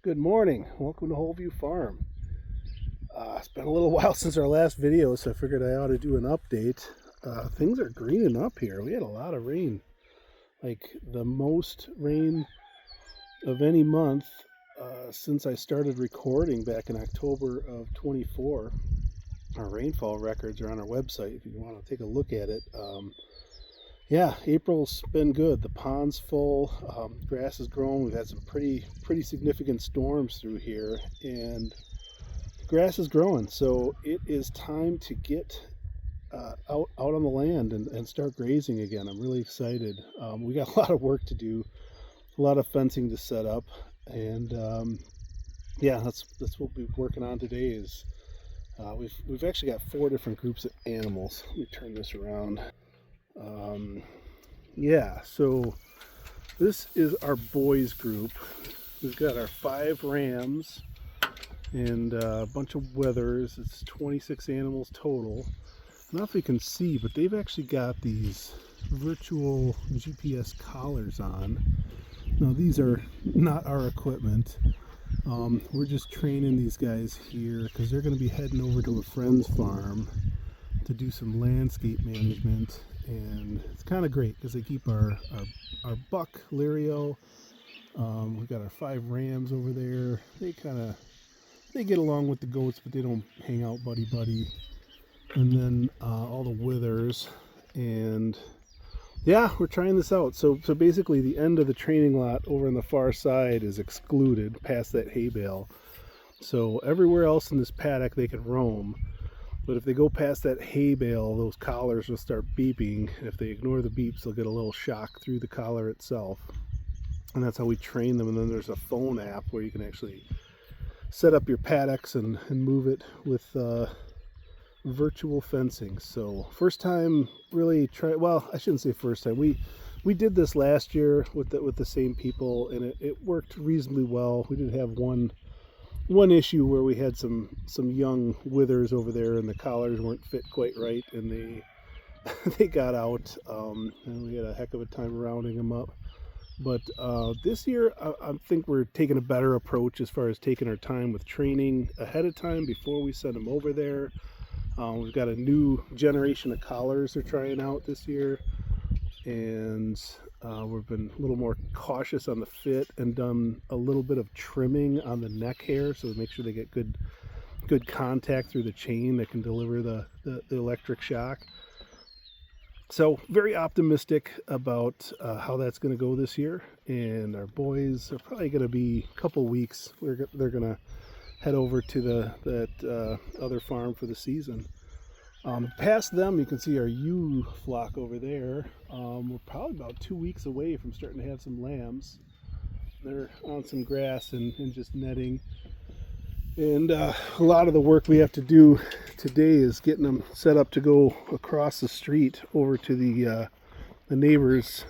Good morning. Welcome to Whole View Farm. It's been a little while since our last video, so I figured I ought to do an update. Things are greening up here. We had a lot of rain, like the most rain of any month since I started recording back in October of 24. Our rainfall records are on our website if you want to take a look at it. Yeah, April's been good. The pond's full, grass is growing. We've had some pretty significant storms through here, and grass is growing. So it is time to get out on the land and start grazing again. I'm really excited. We got a lot of work to do, a lot of fencing to set up, and yeah, that's what we'll be working on today. Is we've actually got 4 different groups of animals. Let me turn this around. Yeah, so this is our boys group. We've got our 5 rams and a bunch of wethers. It's 26 animals total. I don't know if you can see, but they've actually got these virtual GPS collars on. Now, these are not our equipment. We're just training these guys here because they're going to be heading over to a friend's farm to do some landscape management, and it's kind of great because they keep our buck Lirio. We've got our 5 rams over there. They get along with the goats, but they don't hang out buddy. And then all the withers, and yeah, we're trying this out. So basically the end of the training lot over on the far side is excluded past that hay bale. So everywhere else in this paddock they can roam. But if they go past that hay bale, those collars will start beeping. If they ignore the beeps, they'll get a little shock through the collar itself. And that's how we train them. And then there's a phone app where you can actually set up your paddocks and move it with virtual fencing. So first time really well, I shouldn't say first time. We did this last year with the same people, and it worked reasonably well. We did have one issue where we had some young withers over there, and the collars weren't fit quite right, and they got out, and we had a heck of a time rounding them up. But this year I think we're taking a better approach as far as taking our time with training ahead of time before we send them over there. We've got a new generation of collars they're trying out this year, and we've been a little more cautious on the fit and done a little bit of trimming on the neck hair, so make sure they get good contact through the chain that can deliver the electric shock. So very optimistic about how that's going to go this year. And our boys are probably going to be a couple weeks. They're going to head over to that other farm for the season. Past them, you can see our ewe flock over there. We're probably about 2 weeks away from starting to have some lambs. They're on some grass and just netting. And a lot of the work we have to do today is getting them set up to go across the street over to the neighbors.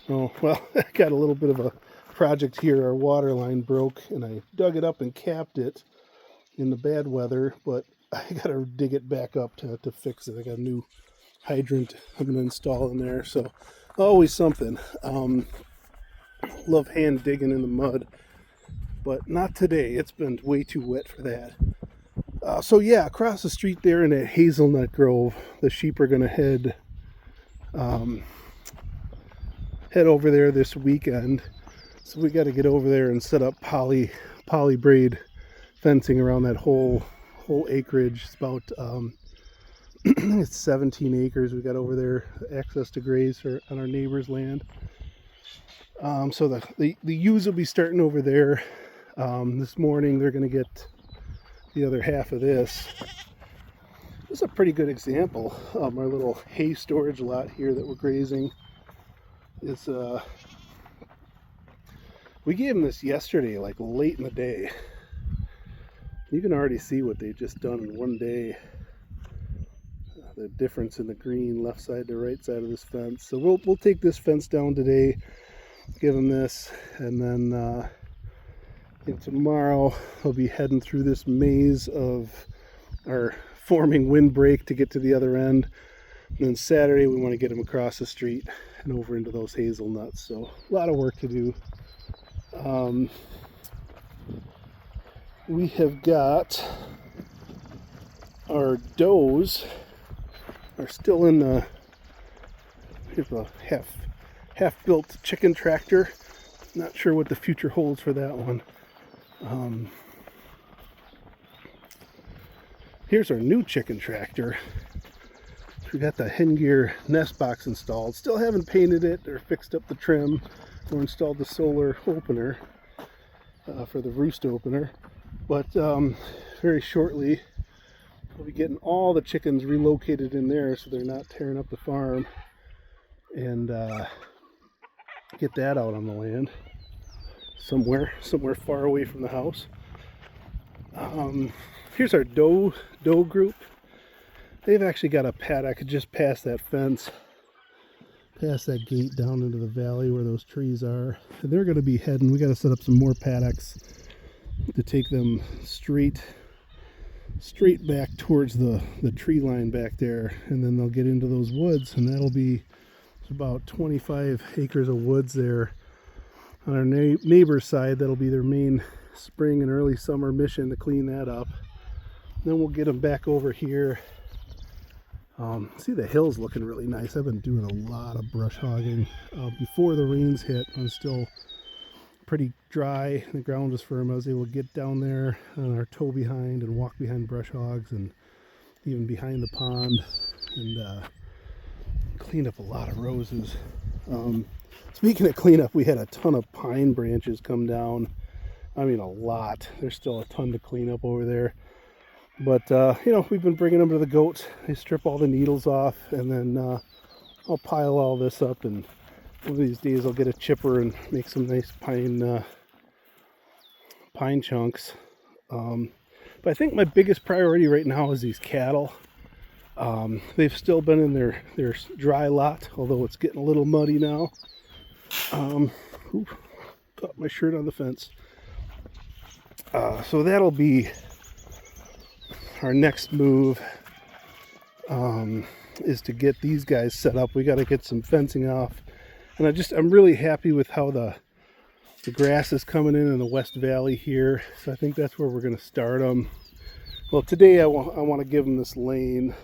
Oh, well, I got a little bit of a project here. Our water line broke, and I dug it up and capped it in the bad weather, but I got to dig it back up to fix it. I got a new hydrant I'm going to install in there, so always something. Love hand digging in the mud, but not today. It's been way too wet for that. So yeah, across the street there in that hazelnut grove, the sheep are going to head over there this weekend. So we got to get over there and set up polybraid fencing around that whole acreage. It's about I think it's 17 acres we got over there, access to graze on our neighbor's land. So the ewes will be starting over there. This morning they're going to get the other half of this. This is a pretty good example. Our little hay storage lot here that we're grazing is we gave them this yesterday, like late in the day. You can already see what they've just done in one day. The difference in the green left side to right side of this fence. So we'll take this fence down today, give them this, and then I think tomorrow I'll be heading through this maze of our forming windbreak to get to the other end. And then Saturday we want to get them across the street and over into those hazelnuts. So a lot of work to do. we have got our does are still in the, here's a half-built chicken tractor. Not sure what the future holds for that one. Here's our new chicken tractor. We got the hen gear nest box installed. Still haven't painted it or fixed up the trim or installed the solar opener for the roost opener. But very shortly we'll be getting all the chickens relocated in there so they're not tearing up the farm, and get that out on the land somewhere far away from the house. Here's our doe group. They've actually got a paddock just past that fence, past that gate down into the valley where those trees are. And they're going to be heading, we got to set up some more paddocks to take them straight back towards the tree line back there, and then they'll get into those woods, and that'll be about 25 acres of woods there on our neighbor's side. That'll be their main spring and early summer mission, to clean that up. Then we'll get them back over here. See, the hill's looking really nice. I've been doing a lot of brush hogging. Before the rains hit, I was still pretty dry. The ground was firm. I was able to get down there on our toe behind and walk behind brush hogs and even behind the pond and clean up a lot of roses. Speaking of cleanup, we had a ton of pine branches come down. I mean, a lot. There's still a ton to clean up over there. But, you know, we've been bringing them to the goats. They strip all the needles off, and then I'll pile all this up, and one of these days I'll get a chipper and make some nice pine chunks. But I think my biggest priority right now is these cattle. They've still been in their dry lot, although it's getting a little muddy now. Got my shirt on the fence. So that'll be our next move, is to get these guys set up. We got to get some fencing off, and I'm really happy with how the grass is coming in the West Valley here. So I think that's where we're going to start them. Well, today I want to give them this lane,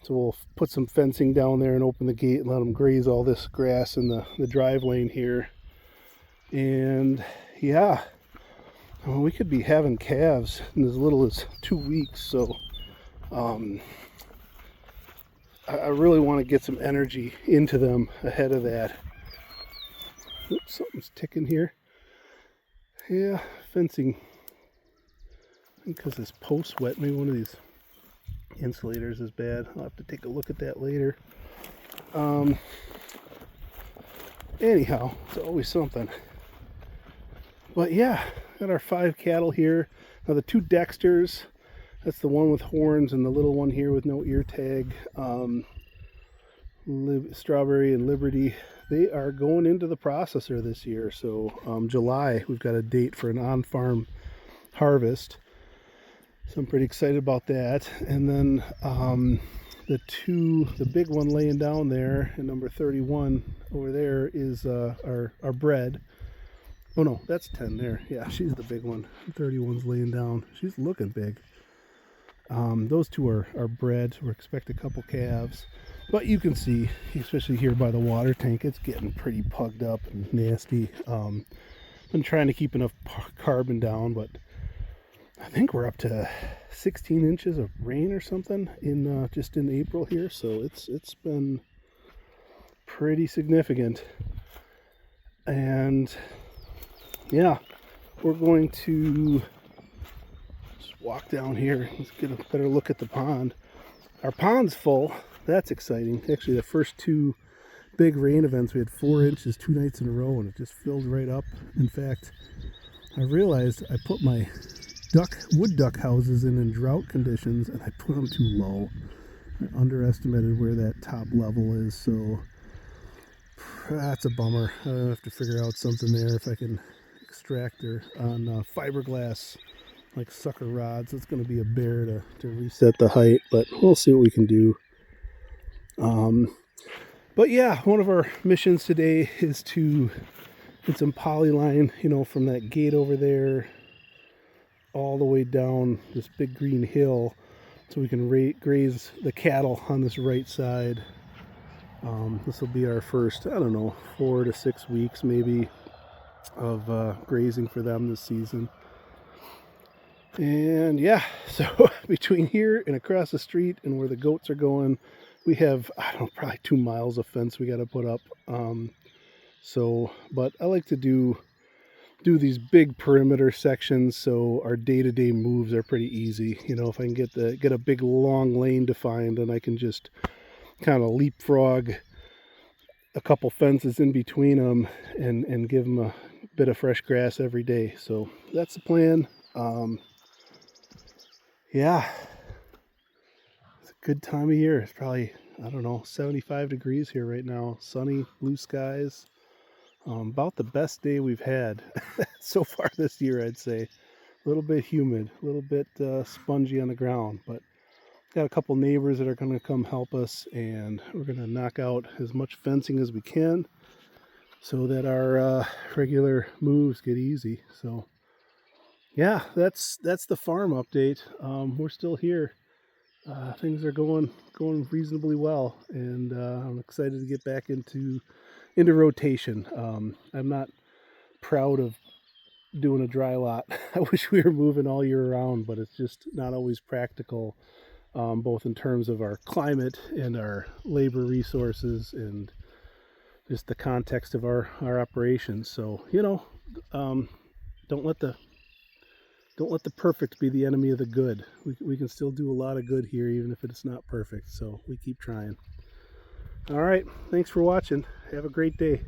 so we'll put some fencing down there and open the gate and let them graze all this grass in the drive lane here. And yeah, well, we could be having calves in as little as 2 weeks, so I really want to get some energy into them ahead of that. Oops, something's ticking here. Yeah, fencing. I think because this post's wet, maybe one of these insulators is bad. I'll have to take a look at that later. Anyhow, it's always something. But yeah, got our 5 cattle here. Now the 2 Dexters, that's the one with horns, and the little one here with no ear tag, Strawberry and Liberty, they are going into the processor this year. So July, we've got a date for an on-farm harvest. So I'm pretty excited about that. And then the big one laying down there, and number 31 over there is our bred. Oh no, that's 10 there. Yeah, she's the big one. 31's laying down. She's looking big. Those 2 are bred. We expect a couple calves. But you can see, especially here by the water tank, it's getting pretty pugged up and nasty. Been trying to keep enough carbon down, but I think we're up to 16 inches of rain or something in just in April here. So it's been pretty significant. And yeah, we're going to just walk down here. Let's get a better look at the pond. Our pond's full. That's exciting. Actually, the first 2 big rain events, we had 4 inches 2 nights in a row, and it just filled right up. In fact, I realized I put my wood duck houses in drought conditions, and I put them too low. I underestimated where that top level is, so that's a bummer. I'll have to figure out something there if I can extract her on fiberglass, like sucker rods. It's going to be a bear to reset the height, but we'll see what we can do. But yeah, one of our missions today is to get some polyline, you know, from that gate over there all the way down this big green hill so we can graze the cattle on this right side. This will be our first, I don't know, 4 to 6 weeks maybe of grazing for them this season. And yeah, so between here and across the street and where the goats are going, we have, I don't know, probably 2 miles of fence we got to put up. But I like to do these big perimeter sections so our day-to-day moves are pretty easy. You know, if I can get a big long lane defined, then I can just kind of leapfrog a couple fences in between them and give them a bit of fresh grass every day. So that's the plan. Yeah, it's a good time of year. It's probably, I don't know, 75 degrees here right now. Sunny, blue skies. About the best day we've had so far this year, I'd say. A little bit humid, a little bit spongy on the ground, but got a couple neighbors that are going to come help us, and we're going to knock out as much fencing as we can so that our regular moves get easy. So yeah, that's the farm update. We're still here. Things are going reasonably well, and I'm excited to get back into rotation. I'm not proud of doing a dry lot. I wish we were moving all year round, but it's just not always practical, both in terms of our climate and our labor resources and just the context of our operations. So, you know, don't let the perfect be the enemy of the good. We can still do a lot of good here, even if it's not perfect. So we keep trying. All right. Thanks for watching. Have a great day.